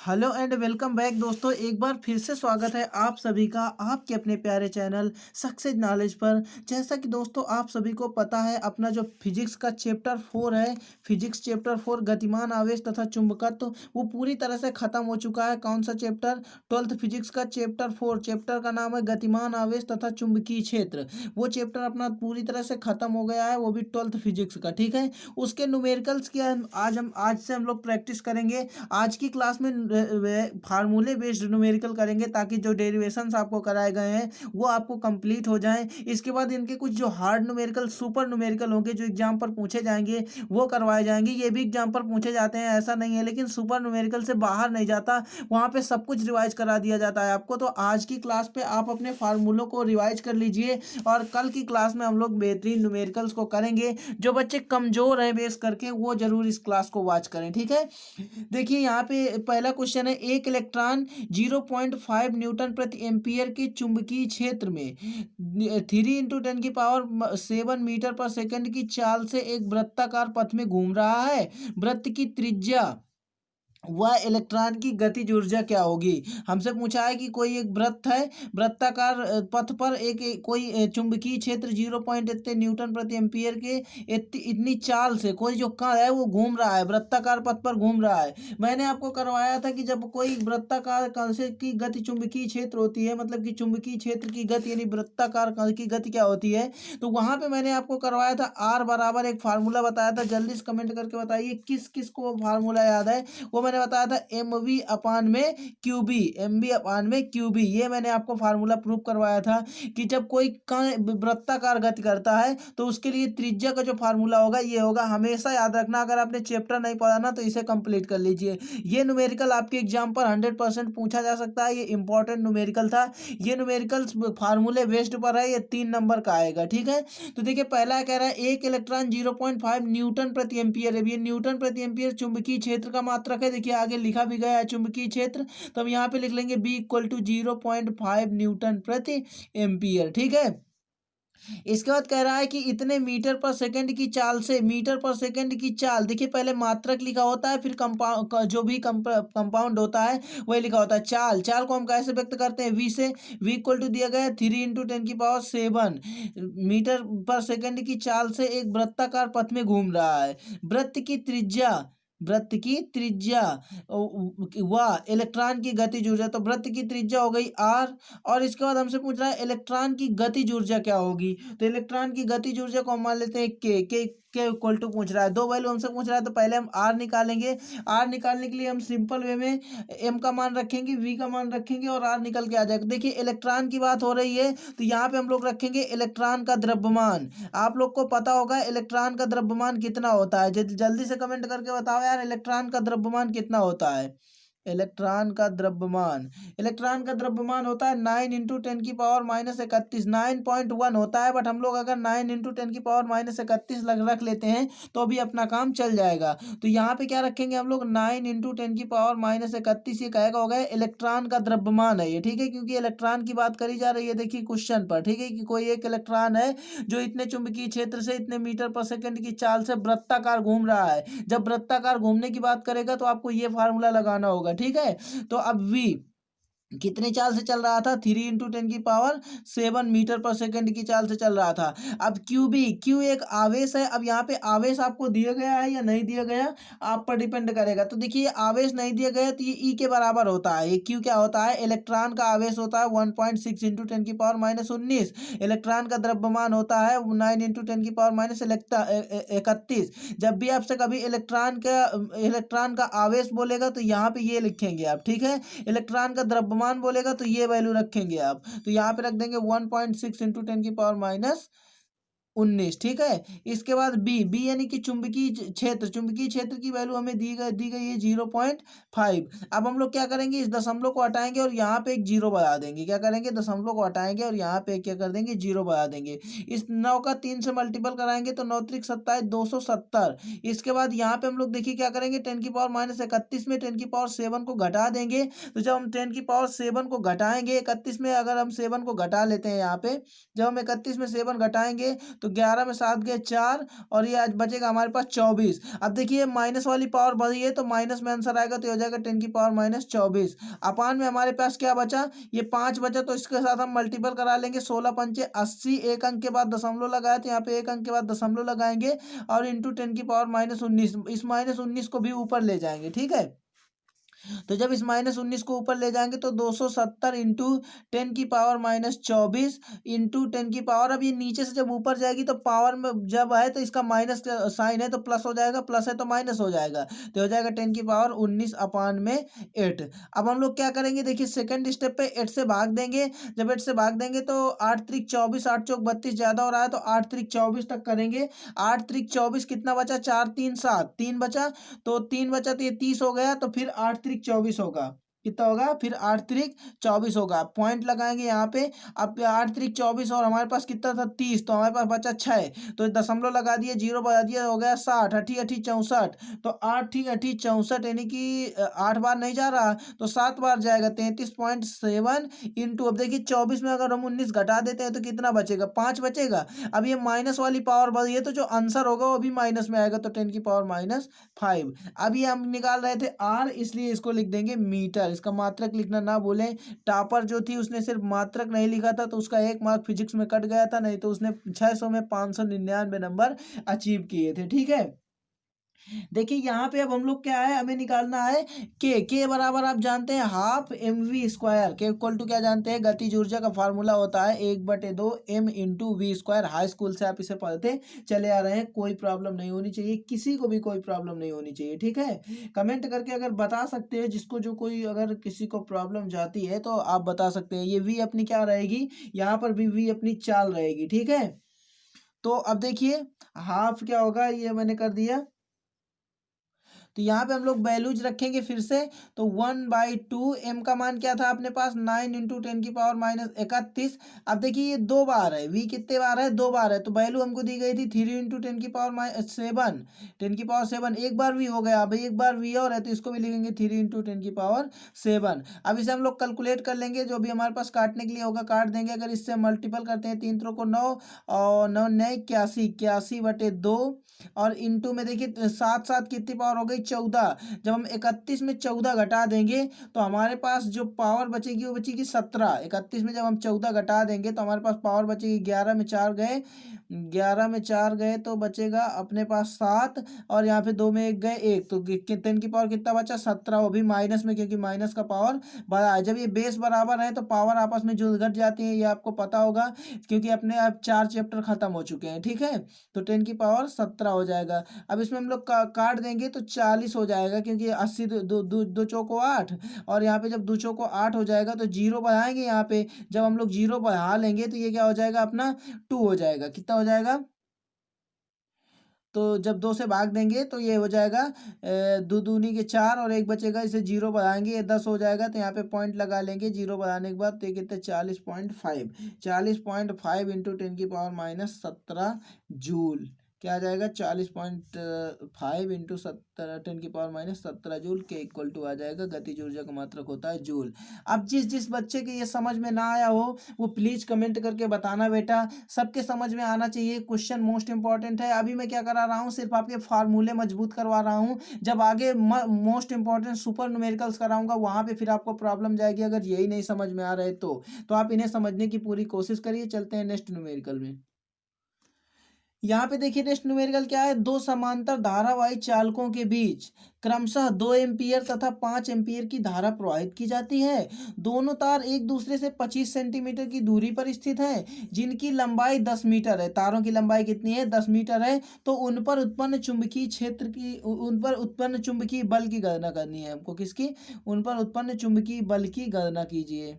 Hello and welcome back दोस्तों। एक बार फिर से स्वागत है आप सभी का आपके अपने प्यारे चैनल सक्सेस नॉलेज पर। जैसा कि दोस्तों आप सभी को पता है, अपना जो फिजिक्स का चैप्टर 4 है, फिजिक्स चैप्टर 4 गतिमान आवेश तथा चुंबकत्व, वो पूरी तरह से खत्म हो चुका है। कौन सा चैप्टर? 12th फिजिक्स का चैप्टर 4। चैप्टर का नाम है गतिमान आवेश तथा चुंबकीय क्षेत्र। वो चैप्टर अपना पूरी तरह से खत्म हो गया है, वो भी 12th फिजिक्स का। ठीक है, उसके न्यूमेरिकल्स की आज से हम लोग प्रैक्टिस करेंगे। आज की क्लास में फार्मूले बेस्ड न्यूमेरिकल करेंगे, ताकि जो डेरिवेशंस आपको कराए गए हैं वो आपको कंप्लीट हो जाएं। इसके बाद इनके कुछ जो हार्ड न्यूमेरिकल, सुपर न्यूमेरिकल होंगे, जो एग्जाम पर पूछे जाएंगे, वो करवाए जाएंगे। ये भी एग्जाम पर पूछे जाते हैं, ऐसा नहीं है, लेकिन सुपर न्यूमेरिकल से बाहर नहीं जाता, वहाँ पे सब कुछ रिवाइज करा दिया जाता है आपको। तो आज की क्लास पे आप अपने फार्मूलों को रिवाइज कर लीजिए, और कल की क्लास में हम लोग बेहतरीन न्यूमेरिकल्स को करेंगे। जो बच्चे कमजोर हैं बेस करके, वो जरूर इस क्लास को वॉच करें। ठीक है, देखिए यहाँ पे पहला क्वेश्चन है, एक इलेक्ट्रॉन 0.5 न्यूटन प्रति एम्पियर के चुंबकीय क्षेत्र में 3 × 10⁻⁷ मीटर पर सेकंड की चाल से एक वृत्ताकार पथ में घूम रहा है। वृत्त की त्रिज्या वह इलेक्ट्रॉन की गतिज ऊर्जा क्या होगी? हमसे पूछा है कि कोई एक वृत्त है, वृत्ताकार पथ पर कोई चुंबकीय क्षेत्र 0 इतने न्यूटन प्रति एम्पियर के इतनी चाल से कोई जो कण है वो घूम रहा है, वृत्ताकार पथ पर घूम रहा है। मैंने आपको करवाया था कि जब कोई वृत्ताकार कण से की गति चुंबकीय क्षेत्र होती है, मतलब कि चुंबकीय क्षेत्र की गति यानी वृत्ताकार कण की गति क्या होती है, तो वहां पे मैंने आपको करवाया था आर बराबर एक फार्मूला बताया था। जल्दी से कमेंट करके बताइए किस किस को फार्मूला याद है। वो मैंने बताया था एम वी अपान में क्यू बी, एम बी अपान में क्यू बी। ये मैंने आपको फार्मूला प्रूव करवाया था कि जब कोई कण वृत्ताकार गति करता है तो उसके लिए त्रिज्या का जो फार्मूला होगा ये होगा। हमेशा याद रखना, अगर आपने चैप्टर नहीं पढ़ा ना तो इसे कंप्लीट कर लीजिए। ये न्यूमेरिकल आपके एग्जाम पर 100% पूछा जा सकता है, ये इंपॉर्टेंट न्यूमेरिकल था। ये न्यूमेरिकल फार्मूले बेस्ड पर है, ये 3 नंबर का आएगा। ठीक है, तो देखिए पहला कह रहा है एक इलेक्ट्रॉन 0.5 न्यूटन प्रति एम्पियर है। ये न्यूटन प्रति एम्पियर चुंबकीय क्षेत्र का मात्रक है। देखिए आगे लिखा भी गया है चुंबकीय क्षेत्र, तो हम यहाँ पे लिख लेंगे बी इक्वल टू 0.5 न्यूटन प्रति एम्पियर। ठीक है, इसके बाद कह रहा है कि इतने मीटर पर सेकंड की चाल से, मीटर पर सेकंड की चाल, देखिए पहले मात्रक लिखा होता है, फिर कंपाउंड जो भी कंपाउंड होता है वही लिखा होता है। चाल, चाल को हम कैसे व्यक्त करते हैं? वी से। वी इक्वल टू दिया गया है 3 × 10⁻⁷ मीटर पर सेकंड की चाल से एक वृत्ताकार पथ में घूम रहा है। वृत्त की त्रिज्या, वृत्त की त्रिज्या वह इलेक्ट्रॉन की गतिज ऊर्जा, तो वृत्त की त्रिज्या हो गई आर। और इसके बाद हमसे पूछ रहा है इलेक्ट्रॉन की गतिज ऊर्जा क्या होगी, तो इलेक्ट्रॉन की गतिज ऊर्जा को हम मान लेते हैं के इक्वल टू पूछ रहा है, दो वैल्यू हमसे पूछ रहा है, तो पहले हम आर निकालेंगे। आर निकालने के लिए हम सिंपल वे में एम का मान रखेंगे, वी का मान रखेंगे, और आर निकल के आ जाएगा। देखिए इलेक्ट्रॉन की बात हो रही है, तो यहाँ पे हम लोग रखेंगे इलेक्ट्रॉन का द्रव्यमान। आप लोग को पता होगा इलेक्ट्रॉन का द्रव्यमान कितना होता है, जल्दी से कमेंट करके बताओ यार, इलेक्ट्रॉन का द्रव्यमान कितना होता है? इलेक्ट्रॉन का द्रव्यमान, इलेक्ट्रॉन का द्रव्यमान होता है 9 × 10⁻⁻31, 9.1 होता है। बट हम लोग अगर 9 × 10⁻⁻31 रख लेते हैं तो भी अपना काम चल जाएगा। तो यहाँ पे क्या रखेंगे हम लोग? 9 × 10⁻31, ये कहेगा होगा इलेक्ट्रॉन का द्रव्यमान है ये। ठीक है, क्योंकि इलेक्ट्रॉन की बात करी जा रही है, देखिए क्वेश्चन पर। ठीक है, कि कोई एक इलेक्ट्रॉन है जो इतने चुंबकीय क्षेत्र से इतने मीटर पर सेकंड की चाल से वृत्ताकार घूम रहा है। जब वृत्ताकार घूमने की बात करेगा तो आपको ये फार्मूला लगाना होगा। ठीक है, तो अब वी कितने चाल से चल रहा था? 3 × 10⁻⁷ मीटर पर सेकंड की चाल से चल रहा था। अब क्यू बी, क्यू एक आवेश है। अब यहाँ पे आवेश आपको दिया गया है या नहीं दिया गया, आप पर डिपेंड करेगा। तो देखिए आवेश नहीं दिया गया तो ये ई के बराबर होता है। ये क्यू क्या होता है? इलेक्ट्रॉन का आवेश होता है 1.6 × 10⁻⁻19। इलेक्ट्रॉन का द्रव्यमान होता है 9 × 10⁻⁻31। जब भी आपसे कभी इलेक्ट्रॉन का आवेश बोलेगा तो यहाँ पे ये लिखेंगे आप। ठीक है, इलेक्ट्रॉन का द्रव्यमान बोलेगा तो ये वैल्यू रखेंगे आप, तो यहाँ पे रख देंगे 1.6 × 10⁻⁻19। ठीक है, इसके बाद बी, बी यानी कि चुंबकीय क्षेत्र, चुंबकीय क्षेत्र की वैल्यू हमें दी गई है 0.5। अब हम लोग क्या करेंगे, इस दशमलव को हटाएंगे और यहाँ पे एक जीरो बना देंगे। क्या करेंगे? दशमलव को हटाएंगे और यहाँ पे क्या कर देंगे? जीरो बना देंगे। इस 9 का 3 से मल्टीपल कराएंगे तो 9×3 = 27, 270। इसके बाद यहाँ पे हम लोग देखिए क्या करेंगे, 10⁻⁻31 में 10⁻7 को घटा देंगे। तो जब हम 10⁻7 को घटाएंगे, 31 में अगर हम 7 को घटा लेते हैं, यहाँ पे जब हम 31 में 7 घटाएंगे तो तो 11 में 7 गए 4 और ये आज बचेगा हमारे पास 24। अब देखिए माइनस वाली पावर बढ़ी है तो माइनस में आंसर आएगा, तो ये हो जाएगा 10⁻⁻24। अपान में हमारे पास क्या बचा, ये 5 बचा, तो इसके साथ हम मल्टीपल करा लेंगे। 16 पंचे 80, एक अंक के बाद दशमलव लगाया तो यहाँ पे एक अंक के बाद दशमलव लगाएंगे और इंटू 10⁻⁻19, इस -19 को भी ऊपर ले जाएंगे। ठीक है, तो जब इस -19 को ऊपर ले जाएंगे तो 270 इंटू 10⁻⁻24 इंटू 10 अब ये नीचे से जब ऊपर जाएगी तो पावर में जब है तो इसका माइनस का साइन है तो प्लस हो जाएगा, प्लस है तो माइनस हो जाएगा, तो हो जाएगा 10⁻19 अपान में 8। अब हम लोग क्या करेंगे, देखिए सेकंड स्टेप पे 8 से भाग देंगे। जब 8 से भाग देंगे तो 8 त्रिक 24, 8 चौक 32 ज्यादा हो रहा है तो 8 त्रिक 24 तक करेंगे। 8 त्रिक 24 कितना बचा, 4 3 7, 3 बचा, तो 3 बचा तो ये 30 हो गया, तो फिर 8 त्रिक 24 होगा, कितना होगा, फिर 8 त्रिक 24 होगा। पॉइंट लगाएंगे यहाँ पे। अब 8 त्रिक 24 और हमारे पास कितना था 30, तो हमारे पास बचा 6, तो दशमलव लगा दिए, जीरो बजा दिया, हो गया 60, अठी अठी 64, तो 8 अठी 64 यानी कि 8 बार नहीं जा रहा तो 7 बार जाएगा, 33.7 इंटू, अब देखिए 24 में अगर हम 19 घटा देते हैं तो कितना बचेगा, 5 बचेगा। अब ये माइनस वाली पावर बढ़ी है तो जो आंसर होगा वो भी माइनस में आएगा, तो 10⁻⁻5। अब ये हम निकाल रहे थे आर, इसलिए इसको लिख देंगे मीटर। इसका मात्रक लिखना ना भूलें। टॉपर जो थी उसने सिर्फ मात्रक नहीं लिखा था तो उसका 1 मार्क फिजिक्स में कट गया था, नहीं तो उसने 600 में 599 नंबर अचीव किए थे। ठीक है, देखिए यहाँ पे अब हम लोग क्या है, हमें निकालना है के बराबर आप जानते हैं हाफ एम वी स्क्वायर। के इक्वल टू क्या जानते हैं, गतिज ऊर्जा का फार्मूला होता है 1/2 m into v square. High school से आप इसे पढ़ते चले आ रहे हैं, कोई प्रॉब्लम नहीं होनी चाहिए, किसी को भी कोई प्रॉब्लम नहीं होनी चाहिए। ठीक है, कमेंट करके अगर बता सकते हैं, जिसको जो कोई अगर किसी को प्रॉब्लम जाती है तो आप बता सकते हैं। ये वी अपनी क्या रहेगी, यहाँ पर भी वी अपनी चाल रहेगी। ठीक है, तो अब देखिए हाफ क्या होगा, ये मैंने कर दिया, तो यहाँ पे हम लोग वैल्यूज रखेंगे फिर से, तो 1/2 m का मान क्या था अपने पास, 9 इंटू 10⁻31। अब देखिए ये 2 बार है, v कितने बार है, 2 बार है, तो वैल्यू हमको दी गई थी 3 इंटू 10⁻7, 10⁻7 एक बार v हो गया। अब एक बार v और है तो इसको भी लिखेंगे 3 इंटू 10⁻7। अब इसे हम लोग कैलकुलेट कर लेंगे, जो भी हमारे पास काटने के लिए होगा काट देंगे। अगर इससे मल्टीपल करते हैं, 3 को 9 और 9 9 81, 81/2 और इंटू में देखिए 7 7 कितनी पावर हो गई, 14। जब हम 31 में 14 घटा देंगे तो हमारे पास जो पावर बचेगी वो बचेगी 17। 31 में जब हम 14 घटा देंगे तो हमारे पास पावर बचेगी, 11 में 4 गए, 11 में 4 गए तो बचेगा अपने पास 7, और यहाँ पे 2 में 1 गए 1, तो 10 की पावर कितना बचा, 17, वो भी माइनस में, क्योंकि माइनस का पावर बड़ा है। जब ये बेस बराबर है तो पावर आपस में जुड़ घट जाती है, ये आपको पता होगा क्योंकि अपने आप 4 चैप्टर खत्म हो चुके हैं। ठीक है, तो 10⁻17 हो जाएगा। अब इसमें हम लोग काट देंगे तो 40 हो जाएगा, क्योंकि 80 दो चौको 8, और यहाँ पे जब दो चौको 8 हो जाएगा तो जीरो बढ़ाएंगे। यहाँ पे जब हम लोग जीरो बढ़ा लेंगे तो ये क्या हो जाएगा अपना 2 हो जाएगा। कितना हो जाएगा, तो जब 2 से भाग देंगे तो ये हो जाएगा 2 दूनी के 4 और एक बचेगा, इसे जीरो बढ़ाएंगे ये 10 हो जाएगा, तो यहाँ पे पॉइंट लगा लेंगे जीरो बढ़ाने के बाद, तो ये कितने 40.5, 40.5 इंटू 10⁻17 जूल। क्या आ जाएगा, 40.5 इंटू 10⁻17 जूल। के इक्वल टू आ जाएगा, गतिज ऊर्जा का मात्रक होता है जूल। अब जिस जिस बच्चे के ये समझ में ना आया हो वो प्लीज कमेंट करके बताना बेटा, सबके समझ में आना चाहिए, क्वेश्चन मोस्ट इंपॉर्टेंट है। अभी मैं क्या करा रहा हूँ, सिर्फ आपके फार्मूले मजबूत करवा रहा हूँ। जब आगे मोस्ट इंपॉर्टेंट सुपर न्यूमेरिकल्स कराऊंगा वहां पे फिर आपको प्रॉब्लम जाएगी, अगर यही नहीं समझ में आ रहे तो आप इन्हें समझने की पूरी कोशिश करिए। चलते हैं नेक्स्ट न्यूमेरिकल में। यहाँ पे देखिए नेक्स्ट न्यूमेरिकल क्या है, दो समांतर धारावाही चालकों के बीच क्रमशः 2 एम्पीयर तथा 5 एम्पीयर की धारा प्रवाहित की जाती है। दोनों तार एक दूसरे से 25 सेंटीमीटर की दूरी पर स्थित हैं, जिनकी लंबाई 10 मीटर है। तारों की लंबाई कितनी है, 10 मीटर है। तो उन पर उत्पन्न चुंबकीय क्षेत्र की, उन पर उत्पन्न चुंबकीय बल की गणना करनी है हमको। किसकी, उन पर उत्पन्न चुंबकीय बल की गणना कीजिए।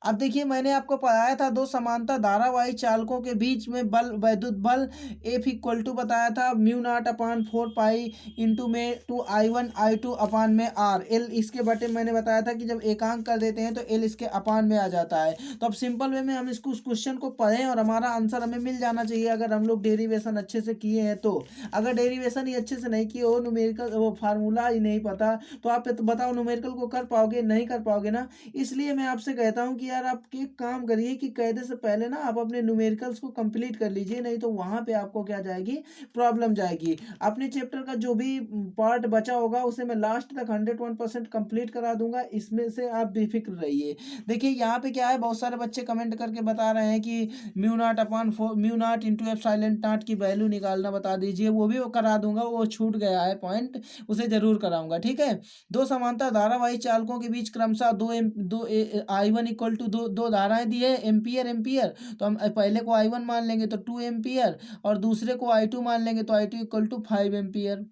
अब देखिए मैंने आपको पढ़ाया था दो समांतर धारावाही चालकों के बीच में बल, वैद्युत बल F इक्वल टू बताया था μ0/4 पाई इंटू में 2I1I2/में L इसके बटे मैंने बताया था कि जब एकांक कर देते हैं तो L इसके अपान में आ जाता है। तो अब सिंपल वे में हम इसको उस क्वेश्चन को पढ़ें और हमारा आंसर हमें मिल जाना चाहिए, अगर हम लोग डेरिवेशन अच्छे से किए हैं तो। अगर डेरिवेशन ही अच्छे से नहीं किए हो, न्यूमेरिकल वो फार्मूला ही नहीं पता, तो आप बताओ न्यूमेरिकल को कर पाओगे, नहीं कर पाओगे ना। इसलिए मैं आपसे कहता हूँ कि यार आप एक काम करिए कि कायदे से पहले ना आप अपने न्यूमेरिकल्स को कंप्लीट कर लीजिए, नहीं तो वहाँ पे आपको क्या जाएगी, प्रॉब्लम जाएगी। अपने चैप्टर का जो भी पार्ट बचा होगा उसे मैं लास्ट तक 101% कंप्लीट करा दूंगा, इसमें से आप बेफिक्र रहिए। देखिए यहाँ पे क्या है, बहुत सारे बच्चे कमेंट करके बता रहे हैं कि mu naught upon four mu naught into F silent not की वैल्यू निकालना बता दीजिए, वो भी वो करा दूंगा, वो छूट गया है पॉइंट, उसे जरूर कराऊंगा, ठीक है। दो समांतर धारावाही चालकों के बीच क्रमशः दो आई वन इक्वल टू दो दो धाराएं दी है, एम्पियर एम्पियर, तो हम पहले को आई वन मान लेंगे तो 2 एम्पियर, और दूसरे को आई टू मान लेंगे तो आई टू इक्वल टू 5 एम्पियर।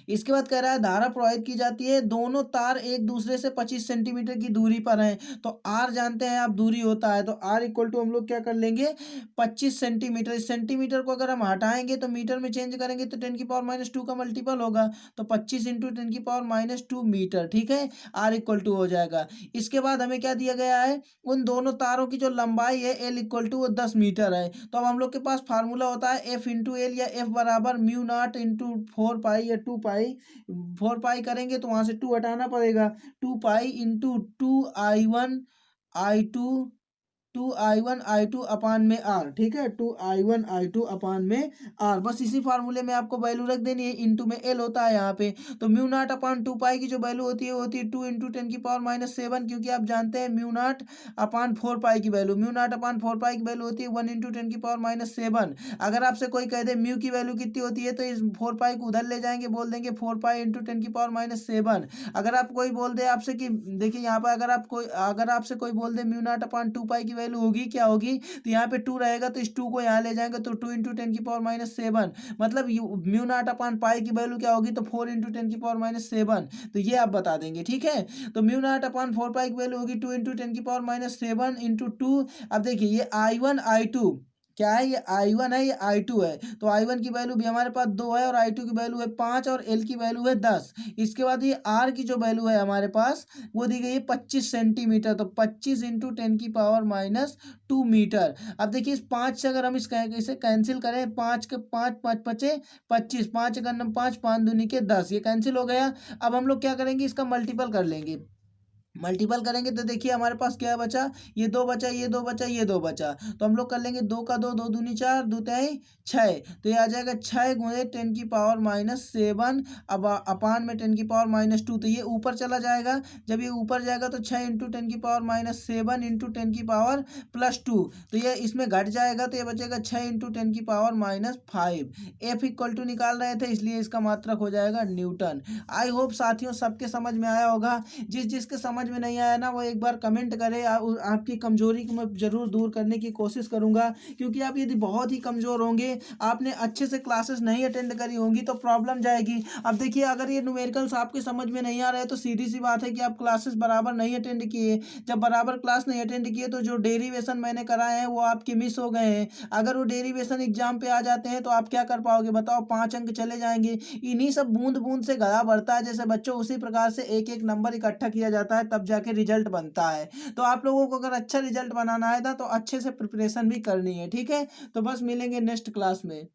इसके बाद कह रहा है धारा प्रवाहित की जाती है, दोनों तार एक दूसरे से 25 सेंटीमीटर की दूरी पर हैं, तो आर जानते हैं आप दूरी होता है, तो आर इक्वल टू हम लोग क्या कर लेंगे, 25 सेंटीमीटर। इस सेंटीमीटर को अगर हम हटाएंगे तो मीटर में चेंज करेंगे तो 10⁻²⁻² का मल्टीपल होगा, तो 25 इंटू 10⁻² मीटर, ठीक है, आर इक्वल टू हो जाएगा। इसके बाद हमें क्या दिया गया है, उन दोनों तारों की जो लंबाई है एल इक्वल टू वो 10 मीटर है, तो अब हम लोग के पास फार्मूला होता है एफ इंटू एल, या एफ बराबर म्यू नॉट इंटू 4 पाई या 2 पाई, 4 पाई करेंगे तो वहां से 2 हटाना पड़ेगा, 2 pi into 2 I1 I2 2 I1 I2 अपान में आर, ठीक है, 2 I1 I2 अपान में आर, बस इसी फार्मूले में आपको वैल्यू रख देनी है, इंटू में एल होता है यहाँ पे, तो म्यू नॉट अपान 2 पाई की जो वैल्यू होती है वो होती है 2 इंटू 10⁻⁷, क्योंकि आप जानते हैं म्यू नॉट अपान 4 पाई की वैल्यू, म्यू नॉट अपान 4 पाई की वैल्यू होती है 1 इंटू 10⁻⁷। अगर आपसे कोई कह दे म्यू की वैल्यू कितनी होती है तो इस 4 पाई को उधर ले जाएंगे, बोल देंगे 4 पाई इंटू 10⁻⁷। अगर आप कोई बोल दे आपसे कि देखिए यहाँ पर अगर आपसे कोई बोल दे म्यू नॉट अपान 2 पाई की वैल्यू होगी क्या होगी, तो यहाँ पे 2 रहेगा तो इस 2 को यहाँ ले जाएंगे तो 2 इंटू 10⁻⁷, मतलब म्यू नॉट अपान पाई की वैल्यू क्या होगी, तो 4 इंटू 10⁻⁷, तो ये आप बता देंगे, ठीक है। तो म्यू नॉट अपान 4 पाई की वैल्यू होगी 2 इंटू 10⁻⁷ इंटू 2। अब देखिए ये I1 I2 क्या है, ये I1 है, ये I2 है, तो I1 की वैल्यू भी हमारे पास 2 है, और I2 की वैल्यू है 5, और L की वैल्यू है 10। इसके बाद ये R की जो वैल्यू है हमारे पास वो दी गई है 25 सेंटीमीटर, तो 25 इंटू 10⁻⁻² मीटर। अब देखिए इस 5 से अगर हम इसे कैंसिल करें, 5 के 5 5 पचे 25, 5 एक 5, 5 दूनी के 10, ये कैंसिल हो गया। अब हम लोग क्या करेंगे, इसका मल्टीपल कर लेंगे, मल्टीपल करेंगे तो देखिए हमारे पास क्या बचा, ये 2 बचा, ये 2 बचा, ये 2 बचा, तो हम लोग कर लेंगे 2 का 2, 2 दूनी 4, 2 तिहाई 6, तो ये आ जाएगा 6 गुणे 10⁻⁷, अब अपान में 10⁻², तो ये ऊपर चला जाएगा, जब ये ऊपर जाएगा तो 6 इंटू 10⁻⁷ इंटू 10⁻+2, तो ये इसमें घट जाएगा, तो ये बचेगा 6 इंटू 10⁻⁵। एफ इक्वल टू निकाल रहे थे इसलिए इसका मात्रक हो जाएगा न्यूटन। आई होप साथियों सबके समझ में आया होगा, जिसके समझ में नहीं आया ना वो एक बार कमेंट करे, आपकी कमजोरी को मैं जरूर दूर करने की कोशिश करूंगा, क्योंकि आप यदि बहुत ही कमजोर होंगे, आपने अच्छे से क्लासेस नहीं अटेंड करी होंगी तो प्रॉब्लम जाएगी। अब देखिए अगर ये न्यूमेरिकल्स आपके समझ में नहीं आ रहे तो सीधी सी बात है कि आप क्लासेस बराबर नहीं अटेंड किए, जब बराबर क्लास नहीं अटेंड किए तो जो डेरिवेशन मैंने कराए हैं वो आपके मिस हो गए हैं। अगर वो डेरिवेशन एग्जाम पे आ जाते हैं तो आप क्या कर पाओगे बताओ, 5 अंक चले जाएंगे। इन्हीं सब बूंद बूंद से गधा बढ़ता है जैसे बच्चों, उसी प्रकार से एक एक नंबर इकट्ठा किया जाता है तब जाके रिजल्ट बनता है। तो आप लोगों को अगर अच्छा रिजल्ट बनाना है ना तो अच्छे से प्रिपरेशन भी करनी है, ठीक है। तो बस मिलेंगे नेक्स्ट क्लास में।